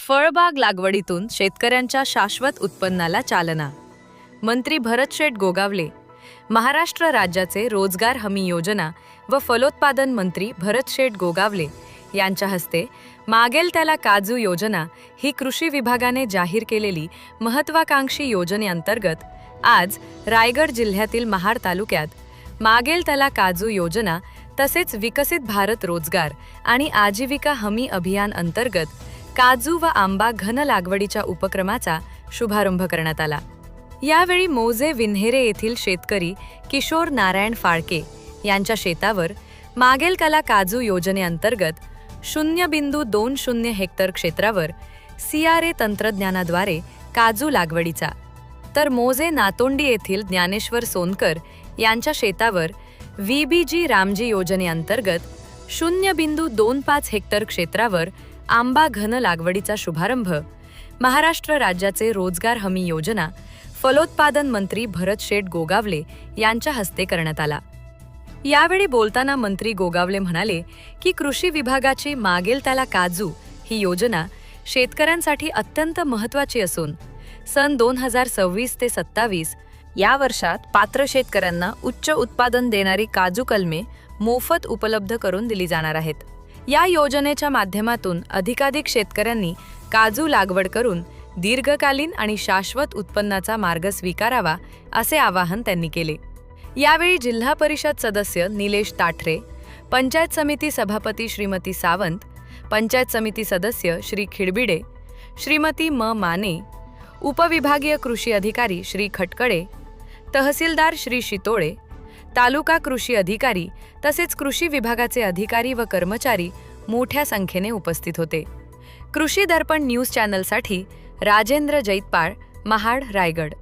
फळबाग लागवडीतून शेतकऱ्यांच्या शाश्वत उत्पन्नाला चालना. मंत्री भरतशेठ गोगावले. महाराष्ट्र राज्याचे रोजगार हमी योजना व फलोत्पादन मंत्री भरतशेठ गोगावले यांच्या हस्ते मागेल त्याला काजू योजना ही कृषी विभागाने जाहीर केलेली महत्त्वाकांक्षी योजनेअंतर्गत आज रायगड जिल्ह्यातील महाड तालुक्यात मागेल त्याला काजू योजना तसेच विकसित भारत रोजगार आणि आजीविका हमी अभियान अंतर्गत काजू व आंबा घन लागवडीच्या उपक्रमाचा शुभारंभ करण्यात आला. यावेळी मौजे विन्हेरे येथील शेतकरी किशोर नारायण फाळके यांच्या शेतावर मागेल त्याला काजू योजनेअंतर्गत 0.20 हेक्टर क्षेत्रावर CRA तंत्रज्ञानाद्वारे काजू लागवडीचा, तर मौजे नातोंडी येथील ज्ञानेश्वर सोनकर यांच्या शेतावर VBG रामजी योजनेअंतर्गत 0.25 हेक्टर क्षेत्रावर आंबा घन लागवडीचा शुभारंभ महाराष्ट्र राज्याचे रोजगार हमी योजना फलोत्पादन मंत्री भरतशेठ गोगावले यांच्या हस्ते करण्यात आला. यावेळी बोलताना मंत्री गोगावले म्हणाले की कृषी विभागाची मागेल त्याला काजू ही योजना शेतकऱ्यांसाठी अत्यंत महत्त्वाची असून सन 2026 ते 27 या वर्षात पात्र शेतकऱ्यांना उच्च उत्पादन देणारी काजू कलमे मोफत उपलब्ध करून दिली जाणार आहेत. या योजनेच्या माध्यमातून अधिकाधिक शेतकऱ्यांनी काजू लागवड करून दीर्घकालीन आणि शाश्वत उत्पन्नाचा मार्ग स्वीकारावा असे आवाहन त्यांनी केले. यावेळी जिल्हा परिषद सदस्य निलेश ताठरे, पंचायत समिती सभापती श्रीमती सावंत, पंचायत समिती सदस्य श्री खिडबिडे, श्रीमती माने, उपविभागीय कृषी अधिकारी श्री खटकडे, तहसीलदार श्री शितोळे, तालुका कृषी अधिकारी तसेच कृषी विभागाचे अधिकारी व कर्मचारी मोठ्या संख्येने उपस्थित होते. कृषी दर्पण न्यूज चॅनलसाठी राजेंद्र जैतपाळ, महाड, रायगड.